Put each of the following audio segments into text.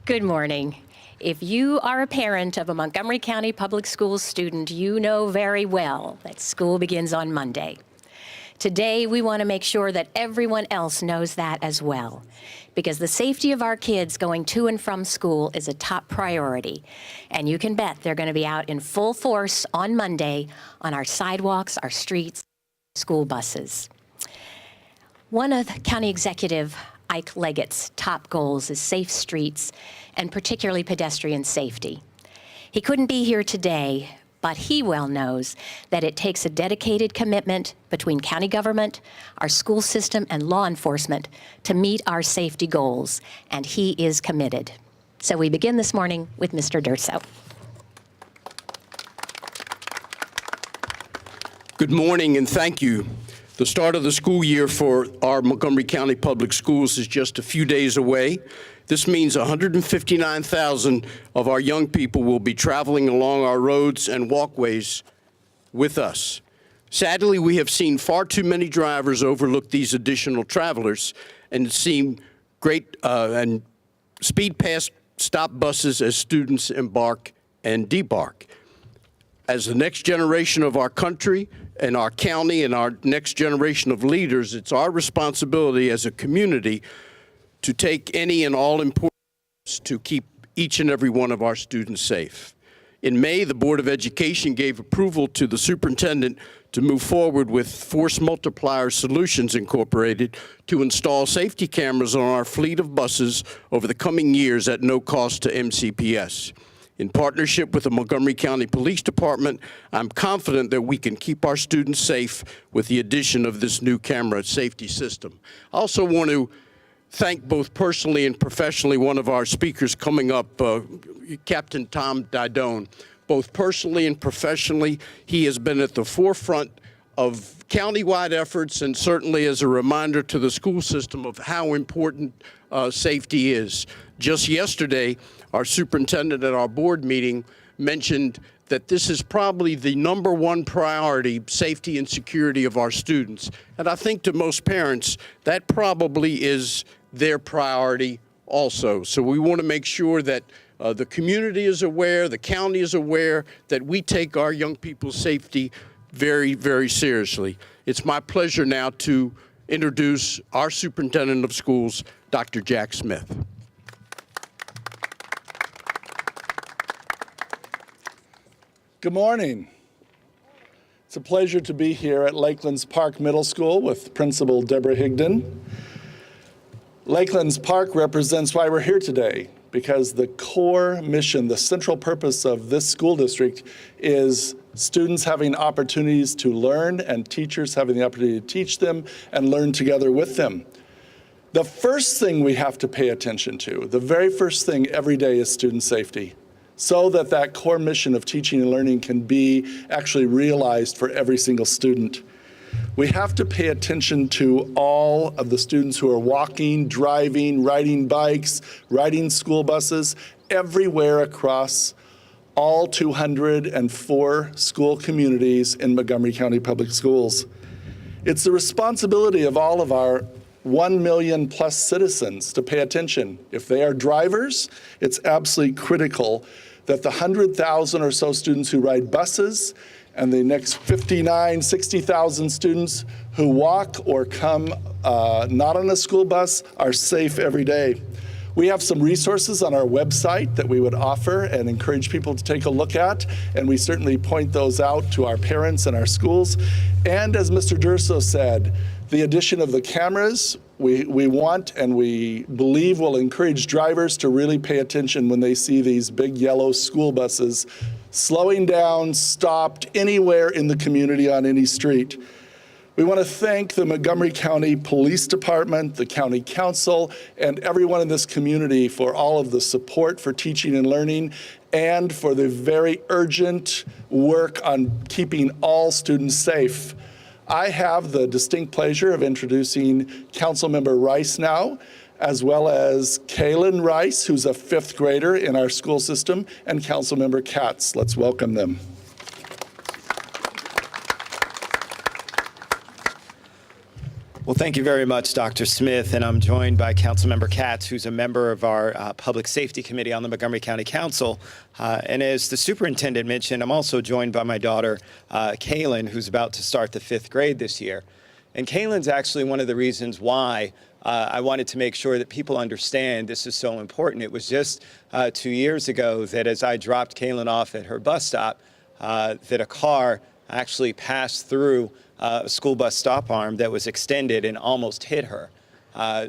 Good morning. If you are a parent of a Montgomery County Public Schools student, you know very well that school begins on Monday. Today, we want to make sure that everyone else knows that as well, because the safety of our kids going to and from school is a top priority. And you can bet they're going to be out in full force on Monday on our sidewalks, our streets, school buses. One of County Executive Ike Leggett's top goals is safe streets and particularly pedestrian safety. He couldn't be here today, but he well knows that it takes a dedicated commitment between county government, our school system, and law enforcement to meet our safety goals, and he is committed. So we begin this morning with Mr. Durso. Good morning and thank you. The start of the school year for our Montgomery County Public Schools is just a few days away. This means 159,000 of our young people will be traveling along our roads and walkways with us. Sadly, we have seen far too many drivers overlook these additional travelers and see and speed past stop buses as students embark and debark. As the next generation of our country and our county and our next generation of leaders, it's our responsibility as a community to take any and all important steps to keep each and every one of our students safe. In May, the Board of Education gave approval to the superintendent to move forward with Force Multiplier Solutions Incorporated to install safety cameras on our fleet of buses over the coming years at no cost to MCPS. In partnership with the Montgomery County Police Department, I'm confident that we can keep our students safe with the addition of this new camera safety system. I also want to thank both personally and professionally one of our speakers coming up, Captain Tom Didone. Both personally and professionally, he has been at the forefront of countywide efforts and certainly as a reminder to the school system of how important safety is. Just yesterday, our superintendent at our board meeting mentioned that this is probably the #1 priority, safety and security of our students. And I think to most parents, that probably is their priority also. So we want to make sure that the community is aware, the county is aware, that we take our young people's safety very, very seriously. It's my pleasure now to introduce our superintendent of schools, Dr. Jack Smith. Good morning. It's a pleasure to be here at Lakelands Park Middle School with Principal Deborah Higdon. Lakelands Park represents why we're here today, because the core mission, the central purpose of this school district is students having opportunities to learn and teachers having the opportunity to teach them and learn together with them. The first thing we have to pay attention to, the very first thing every day, is student safety, so that that core mission of teaching and learning can be actually realized for every single student. We have to pay attention to all of the students who are walking, driving, riding bikes, riding school buses, everywhere across all 204 school communities in Montgomery County Public Schools. It's the responsibility of all of our 1 million plus citizens to pay attention. If they are drivers, it's absolutely critical that the 100,000 or so students who ride buses and the next 59, 60,000 students who walk or come not on a school bus are safe every day. We have some resources on our website that we would offer and encourage people to take a look at, and we certainly point those out to our parents and our schools. And as Mr. Durso said, the addition of the cameras, we want and we believe will encourage drivers to really pay attention when they see these big yellow school buses slowing down, stopped anywhere in the community on any street. We want to thank the Montgomery County Police Department, the County Council, and everyone in this community for all of the support for teaching and learning and for the very urgent work on keeping all students safe. I have the distinct pleasure of introducing Councilmember Rice now, as well as Kaylin Rice, who's a 5th grader in our school system, and Councilmember Katz. Let's welcome them. Well, thank you very much, Dr. Smith, and I'm joined by Councilmember Katz, who's a member of our Public Safety Committee on the Montgomery County Council. And as the superintendent mentioned, I'm also joined by my daughter, Kaylin, who's about to start the 5th grade this year. And Kaylin's actually one of the reasons why I wanted to make sure that people understand this is so important. It was just 2 years ago that as I dropped Kaylin off at her bus stop, that a car actually passed through a school bus stop arm that was extended and almost hit her.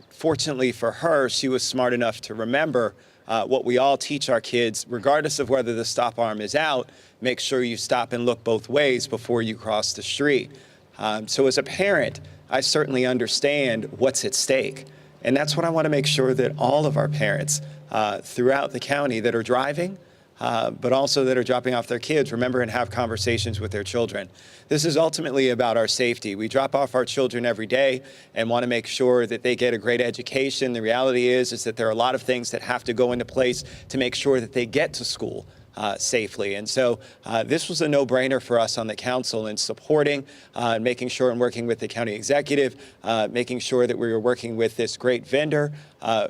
Fortunately for her, she was smart enough to remember what we all teach our kids, regardless of whether the stop arm is out, make sure you stop and look both ways before you cross the street. So as a parent, I certainly understand what's at stake. And that's what I want to make sure that all of our parents throughout the county that are driving, but also that are dropping off their kids, remember and have conversations with their children. This is ultimately about our safety. We drop off our children every day and want to make sure that they get a great education. The reality is that there are a lot of things that have to go into place to make sure that they get to school safely. And so this was a no-brainer for us on the council in supporting and making sure and working with the county executive, making sure that we were working with this great vendor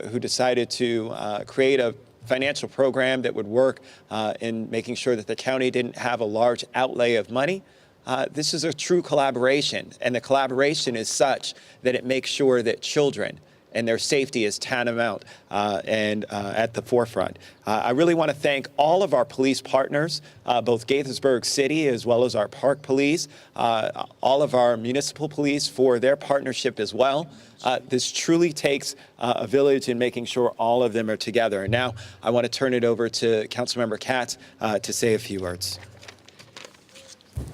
who decided to create a financial program that would work in making sure that the county didn't have a large outlay of money. This is a true collaboration, and the collaboration is such that it makes sure that children and their safety is tantamount and at the forefront. I really want to thank all of our police partners, both Gaithersburg City as well as our park police, all of our municipal police for their partnership as well. This truly takes a village in making sure all of them are together. And now I want to turn it over to Councilmember Katz to say a few words.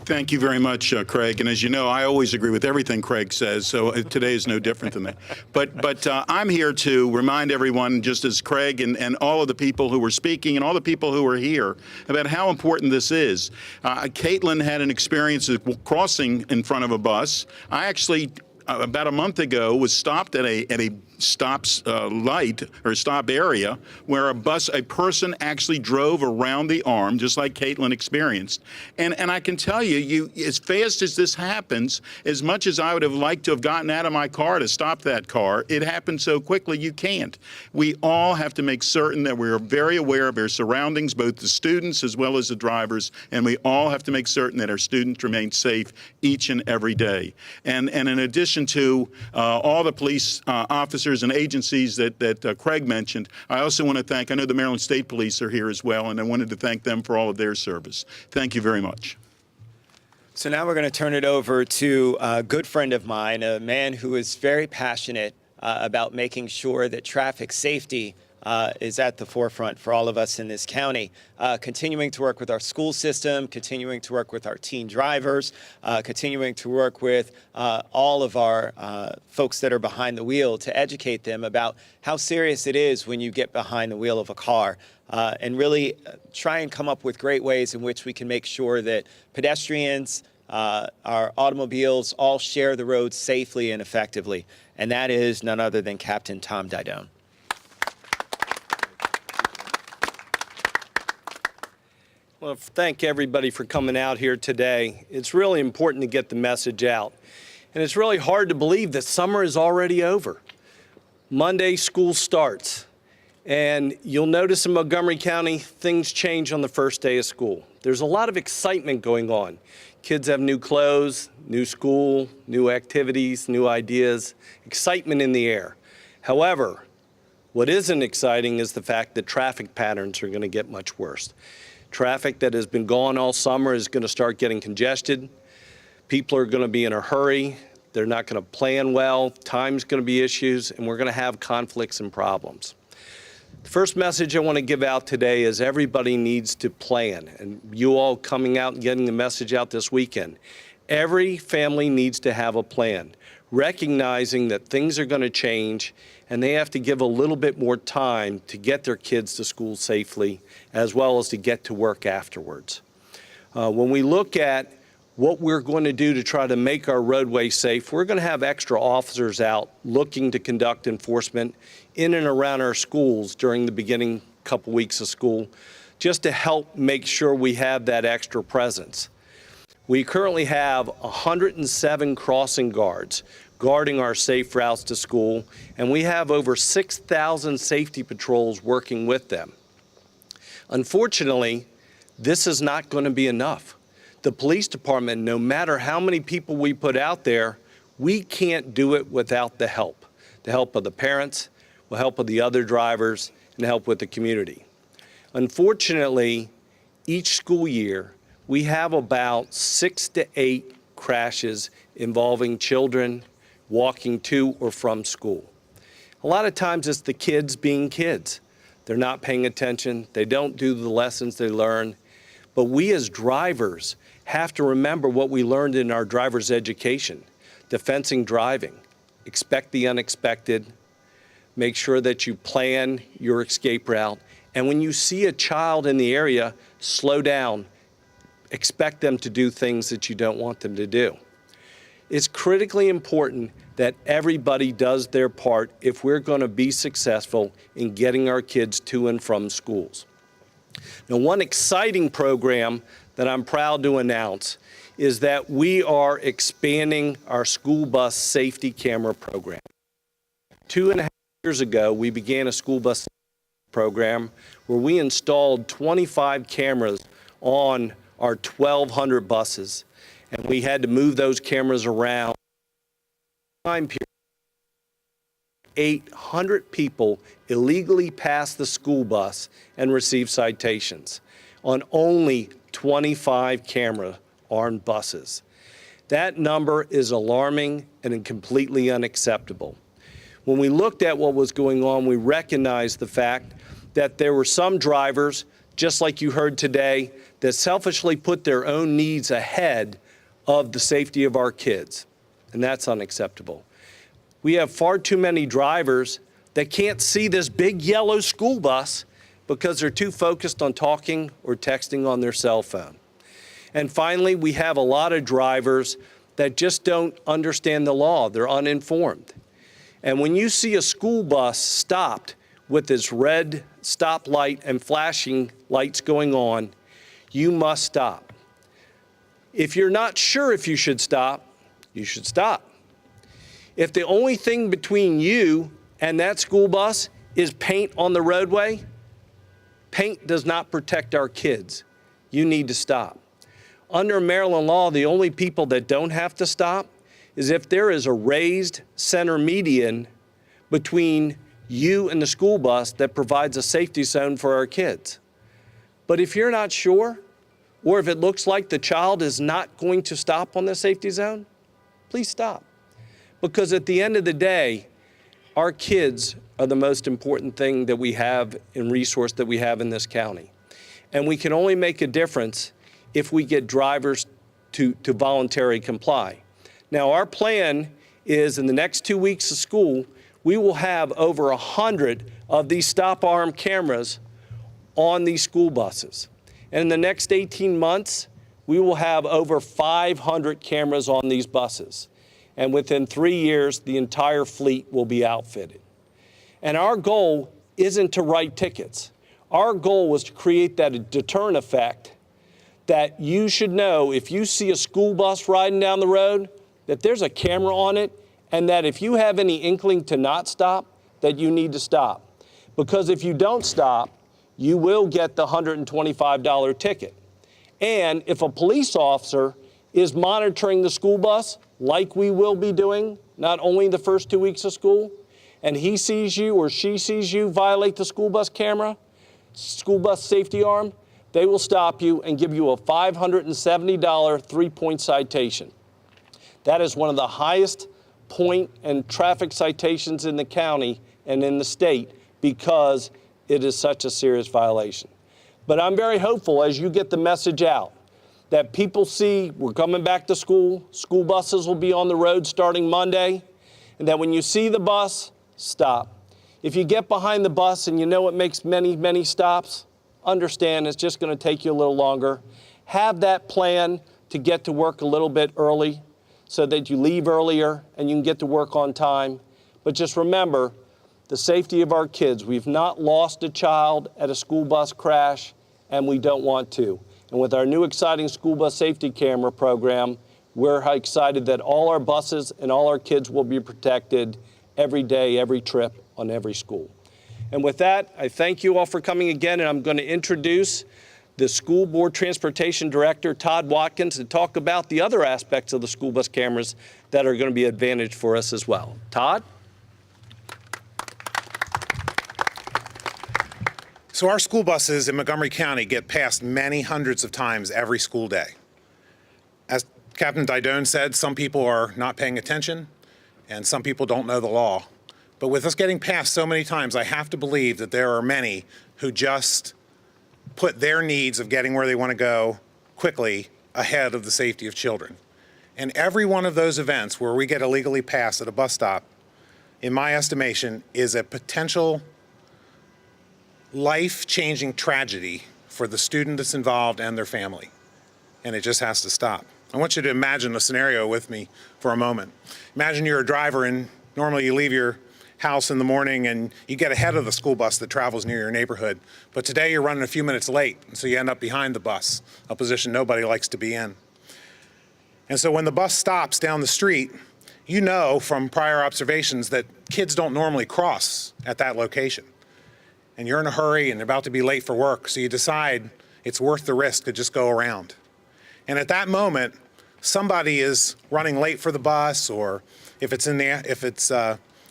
Thank you very much, Craig. And as you know, I always agree with everything Craig says, so today is no different than that. But I'm here to remind everyone, just as Craig and all of the people who were speaking and all the people who were here, about how important this is. Caitlin had an experience of crossing in front of a bus. I actually, about a month ago, was stopped at a stops light or stop area where a person actually drove around the arm, just like Caitlin experienced. And I can tell you, as fast as this happens, as much as I would have liked to have gotten out of my car to stop that car, it happened so quickly you can't. We all have to make certain that we are very aware of our surroundings, both the students as well as the drivers, and we all have to make certain that our students remain safe each and every day. And in addition to all the police officers and agencies that Craig mentioned, I also want to thank, I know the Maryland State Police are here as well, and I wanted to thank them for all of their service. Thank you very much. So now we're going to turn it over to a good friend of mine, a man who is very passionate about making sure that traffic safety is at the forefront for all of us in this county, continuing to work with our school system, continuing to work with our teen drivers, continuing to work with all of our folks that are behind the wheel to educate them about how serious it is when you get behind the wheel of a car, and really try and come up with great ways in which we can make sure that pedestrians, our automobiles all share the road safely and effectively. And that is none other than Captain Tom Didone. Well, thank everybody for coming out here today. It's really important to get the message out. And it's really hard to believe that summer is already over. Monday, school starts. And you'll notice in Montgomery County, things change on the first day of school. There's a lot of excitement going on. Kids have new clothes, new school, new activities, new ideas, excitement in the air. However, what isn't exciting is the fact that traffic patterns are going to get much worse. Traffic that has been gone all summer is going to start getting congested. People are going to be in a hurry. They're not going to plan well. Time's going to be issues, and we're going to have conflicts and problems. The first message I want to give out today is everybody needs to plan, and you all coming out and getting the message out this weekend. Every family needs to have a plan, recognizing that things are going to change and they have to give a little bit more time to get their kids to school safely as well as to get to work afterwards. When we look at what we're going to do to try to make our roadways safe, we're going to have extra officers out looking to conduct enforcement in and around our schools during the beginning couple weeks of school, just to help make sure we have that extra presence. We currently have 107 crossing guards guarding our safe routes to school, and we have over 6,000 safety patrols working with them. Unfortunately, this is not going to be enough. The police department, no matter how many people we put out there, we can't do it without the help of the parents, the help of the other drivers, and the help with the community. Unfortunately, each school year, we have about 6 to 8 crashes involving children walking to or from school. A lot of times it's the kids being kids. They're not paying attention. They don't do the lessons they learn. But we as drivers have to remember what we learned in our driver's education. Defensing driving. Expect the unexpected. Make sure that you plan your escape route. And when you see a child in the area, slow down. Expect them to do things that you don't want them to do. It's critically important that everybody does their part if we're going to be successful in getting our kids to and from schools. Now, one exciting program that I'm proud to announce is that we are expanding our school bus safety camera program. 2.5 years ago, we began a school bus program where we installed 25 cameras on our 1,200 buses, and we had to move those cameras around. Time period, 800 people illegally passed the school bus and received citations on only 25 camera on buses. That number is alarming and completely unacceptable. When we looked at what was going on, we recognized the fact that there were some drivers, just like you heard today, that selfishly put their own needs ahead of the safety of our kids, and that's unacceptable. We have far too many drivers that can't see this big yellow school bus because they're too focused on talking or texting on their cell phone. And finally, we have a lot of drivers that just don't understand the law. They're uninformed. And when you see a school bus stopped with its red stoplight and flashing lights going on, you must stop. If you're not sure if you should stop, you should stop. If the only thing between you and that school bus is paint on the roadway, paint does not protect our kids. You need to stop. Under Maryland law, the only people that don't have to stop is if there is a raised center median between you and the school bus that provides a safety zone for our kids. But if you're not sure, or if it looks like the child is not going to stop on the safety zone, please stop. Because at the end of the day, our kids are the most important thing that we have and resource that we have in this county. And we can only make a difference if we get drivers to voluntarily comply. Now, our plan is in the next 2 weeks of school, we will have over 100 of these stop arm cameras on these school buses. And in the next 18 months, we will have over 500 cameras on these buses. And within 3 years, the entire fleet will be outfitted. And our goal isn't to write tickets. Our goal was to create that deterrent effect that you should know if you see a school bus riding down the road, that there's a camera on it, and that if you have any inkling to not stop, that you need to stop. Because if you don't stop, you will get the $125 ticket. And if a police officer is monitoring the school bus, like we will be doing, not only the first 2 weeks of school, and he sees you or she sees you violate the school bus camera, school bus safety arm, they will stop you and give you a $570 three-point citation. That is one of the highest point and traffic citations in the county and in the state because it is such a serious violation. But I'm very hopeful as you get the message out that people see we're coming back to school, school buses will be on the road starting Monday, and that when you see the bus, stop. If you get behind the bus and you know it makes many, many stops, understand it's just going to take you a little longer. Have that plan to get to work a little bit early so that you leave earlier and you can get to work on time. But just remember the safety of our kids. We've not lost a child at a school bus crash, and we don't want to. And with our new exciting school bus safety camera program, We're excited that all our buses and all our kids will be protected every day, every trip, on every school. And with that, I thank you all for coming again, and I'm going to introduce the School Board Transportation Director, Todd Watkins, to talk about the other aspects of the school bus cameras that are going to be an advantage for us as well. Todd? So our school buses in Montgomery County get passed many hundreds of times every school day. As Captain Didone said, some people are not paying attention and some people don't know the law. But with us getting passed so many times, I have to believe that there are many who just put their needs of getting where they want to go quickly ahead of the safety of children. And every one of those events where we get illegally passed at a bus stop, in my estimation, is a potential life-changing tragedy for the student that's involved and their family. And it just has to stop. I want you to imagine a scenario with me for a moment. Imagine you're a driver and normally you leave your house in the morning and you get ahead of the school bus that travels near your neighborhood. But today you're running a few minutes late, and so you end up behind the bus, a position nobody likes to be in. And so when the bus stops down the street, you know from prior observations that kids don't normally cross at that location. And you're in a hurry and about to be late for work, so you decide it's worth the risk to just go around. And at that moment, somebody is running late for the bus, or if it's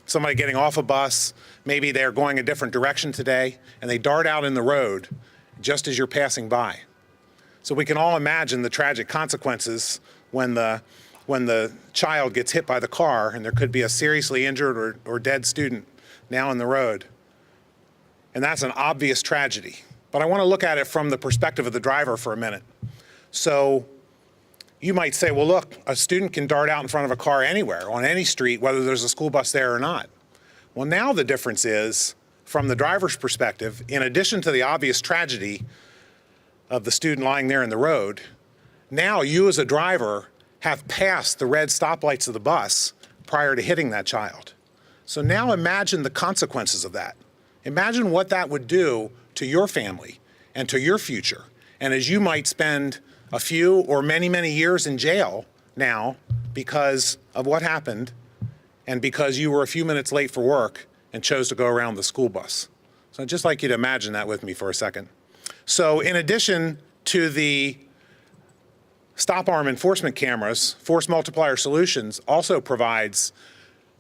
somebody getting off a bus, maybe they're going a different direction today, and they dart out in the road just as you're passing by. So we can all imagine the tragic consequences when the child gets hit by the car, and there could be a seriously injured or dead student now in the road. And that's an obvious tragedy. But I want to look at it from the perspective of the driver for a minute. So you might say, well, look, a student can dart out in front of a car anywhere, on any street, whether there's a school bus there or not. Well, now the difference is, from the driver's perspective, in addition to the obvious tragedy of the student lying there in the road, now you as a driver have passed the red stoplights of the bus prior to hitting that child. So now imagine the consequences of that. Imagine what that would do to your family and to your future. And as you might spend a few or many, many years in jail now because of what happened and because you were a few minutes late for work and chose to go around the school bus. So I'd just like you to imagine that with me for a second. So in addition to the stop arm enforcement cameras, Force Multiplier Solutions also provides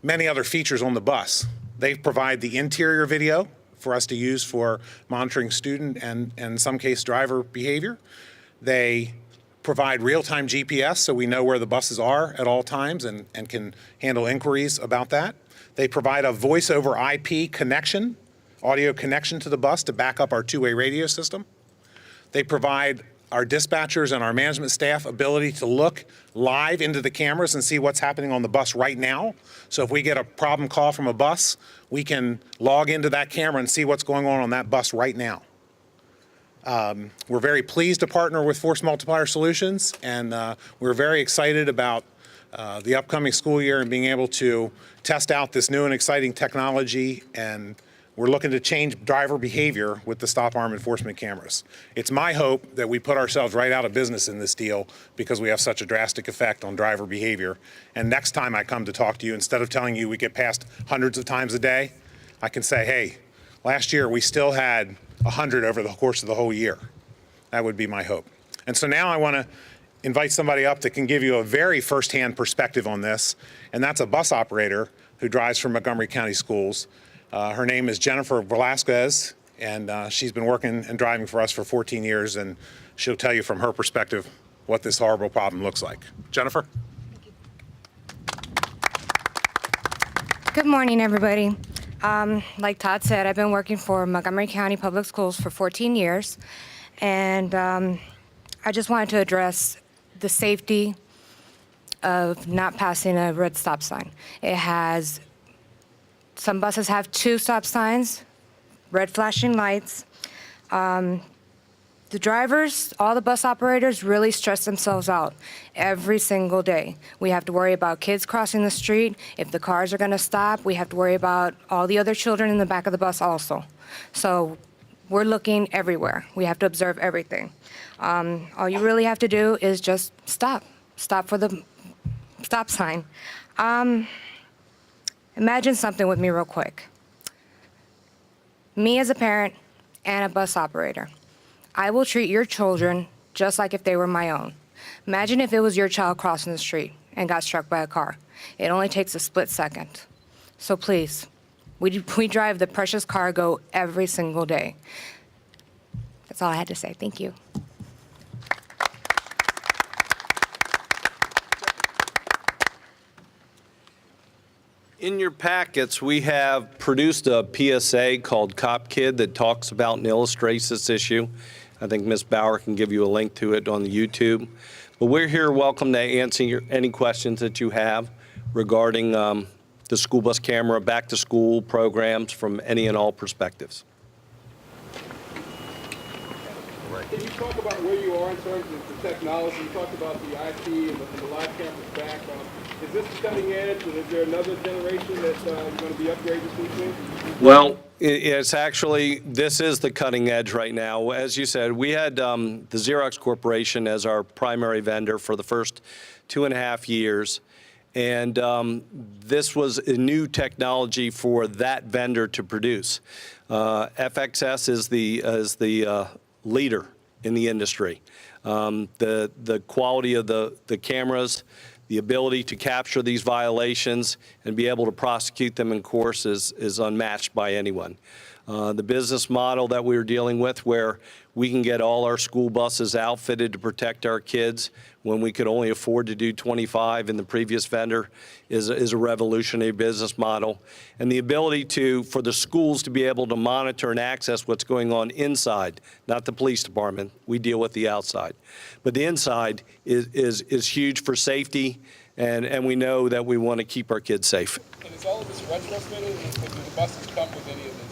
many other features on the bus. They provide the interior video for us to use for monitoring student and in some case driver behavior. They provide real-time GPS so we know where the buses are at all times and can handle inquiries about that. They provide a voice over IP connection, audio connection to the bus to back up our two-way radio system. They provide our dispatchers and our management staff ability to look live into the cameras and see what's happening on the bus right now. So if we get a problem call from a bus, we can log into that camera and see what's going on that bus right now. We're very pleased to partner with Force Multiplier Solutions, and we're very excited about the upcoming school year and being able to test out this new and exciting technology, and we're looking to change driver behavior with the stop arm enforcement cameras. It's my hope that we put ourselves right out of business in this deal because we have such a drastic effect on driver behavior. And next time I come to talk to you, instead of telling you we get passed hundreds of times a day, I can say, hey, last year we still had 100 over the course of the whole year. That would be my hope. And so now I want to invite somebody up that can give you a very firsthand perspective on this, and that's a bus operator who drives for Montgomery County Schools. Her name is Jennifer Velasquez, and she's been working and driving for us for 14 years, and she'll tell you from her perspective what this horrible problem looks like. Jennifer? Good morning, everybody. Like Todd said, I've been working for Montgomery County Public Schools for 14 years, and I just wanted to address the safety of not passing a red stop sign. Some buses have 2 stop signs, red flashing lights. The drivers, all the bus operators really stress themselves out every single day. We have to worry about kids crossing the street. If the cars are going to stop, we have to worry about all the other children in the back of the bus also. So we're looking everywhere. We have to observe everything. All you really have to do is just stop. Stop for the stop sign. Imagine something with me real quick. Me as a parent and a bus operator, I will treat your children just like if they were my own. Imagine if it was your child crossing the street and got struck by a car. It only takes a split second. So please, we drive the precious cargo every single day. That's all I had to say. Thank you. In your packets, we have produced a PSA called Cop Kid that talks about and illustrates this issue. I think Ms. Bauer can give you a link to it on the YouTube. But we're here welcome to answer any questions that you have regarding the school bus camera, back to school programs from any and all perspectives. Can you talk about where you are in terms of the technology? You talked about the IP and the live cameras back. Is this the cutting edge, and is there another generation that you're going to be upgrading to? Well, it's actually, this is the cutting edge right now. As you said, we had the Xerox Corporation as our primary vendor for the first 2.5 years. And this was a new technology for that vendor to produce. FXS is the leader in the industry. The quality of the cameras, the ability to capture these violations and be able to prosecute them in course is unmatched by anyone. The business model that we're dealing with, where we can get all our school buses outfitted to protect our kids when we could only afford to do 25 in the previous vendor, is a revolutionary business model. And the ability for the schools to be able to monitor and access what's going on inside, not the police department. We deal with the outside. But the inside is huge for safety, and we know that we want to keep our kids safe. And is all of this retrofitted, or do the buses come with any of this?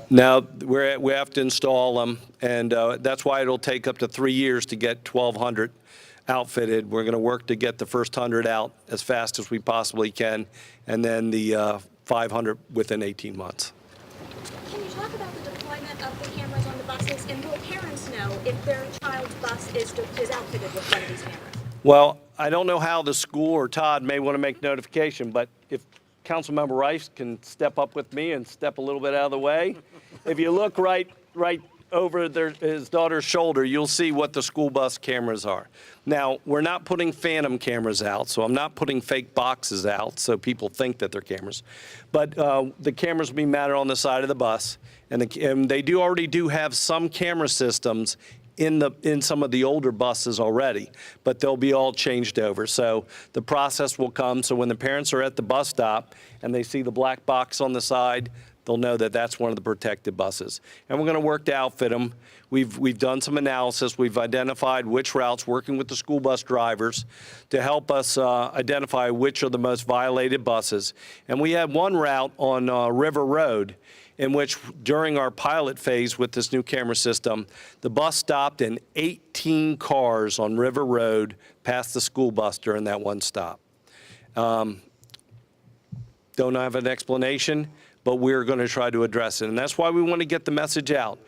Now, we have to install them, and that's why it'll take up to 3 years to get 1,200 outfitted. We're going to work to get the first 100 out as fast as we possibly can, and then the 500 within 18 months. Can you talk about the deployment of the cameras on the buses, and will parents know if their child's bus is outfitted with one of these cameras? Well, I don't know how the school or Todd may want to make notification, but if Councilmember Rice can step up with me and step a little bit out of the way. If you look right over his daughter's shoulder, you'll see what the school bus cameras are. Now, we're not putting phantom cameras out, so I'm not putting fake boxes out so people think that they're cameras. But the cameras will be mounted on the side of the bus, and they already do have some camera systems in some of the older buses already, but they'll be all changed over. So the process will come, so when the parents are at the bus stop and they see the black box on the side, they'll know that that's one of the protected buses. And we're going to work to outfit them. We've done some analysis. We've identified which routes, working with the school bus drivers to help us identify which are the most violated buses. And we had one route on River Road in which, during our pilot phase with this new camera system, the bus stopped and 18 cars on River Road passed the school bus during that one stop. Don't have an explanation, but we're going to try to address it. And that's why we want to get the message out.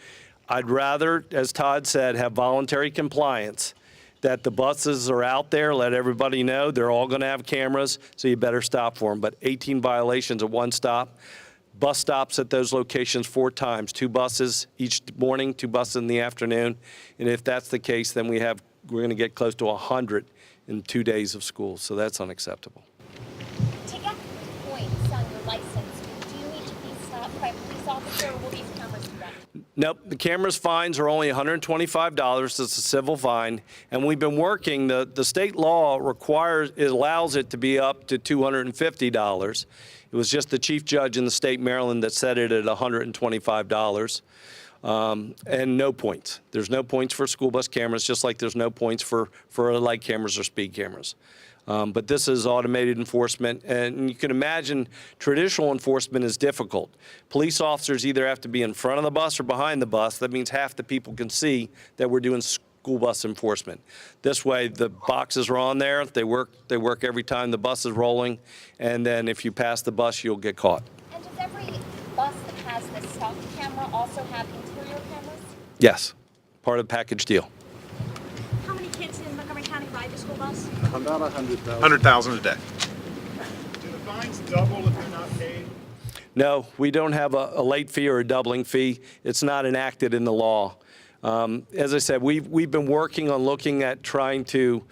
I'd rather, as Todd said, have voluntary compliance, that the buses are out there, let everybody know they're all going to have cameras, so you better stop for them. But 18 violations at one stop. Bus stops at those locations 4 times, 2 buses each morning, 2 buses in the afternoon. And if that's the case, then we're going to get close to 100 in 2 days of school. So that's unacceptable. To get points on your license, do you need to be stopped by a police officer, or will these cameras be read? Nope, the camera's fines are only $125. It's a civil fine. And we've been working, the state law allows it to be up to $250. It was just the chief judge in the state of Maryland that set it at $125. And no points. There's no points for school bus cameras, just like there's no points for light cameras or speed cameras. But this is automated enforcement, and you can imagine traditional enforcement is difficult. Police officers either have to be in front of the bus or behind the bus. That means half the people can see that we're doing school bus enforcement. This way, the boxes are on there. They work every time the bus is rolling, and then if you pass the bus, you'll get caught. And does every bus that has this stock camera also have interior cameras? Yes, part of the package deal. How many kids in Montgomery County ride the school bus? About 100,000. 100,000 a day. Do the fines double if they're not paid? No, we don't have a late fee or a doubling fee. It's not enacted in the law. As I said, we've been working on looking at trying to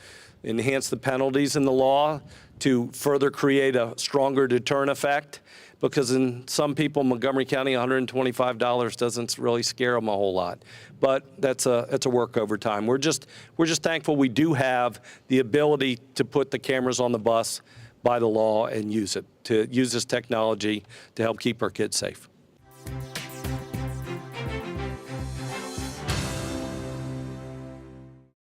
enhance the penalties in the law to further create a stronger deterrent effect, because in some people in Montgomery County, $125 doesn't really scare them a whole lot. But it's a work over time. We're just thankful we do have the ability to put the cameras on the bus by the law and use this technology to help keep our kids safe.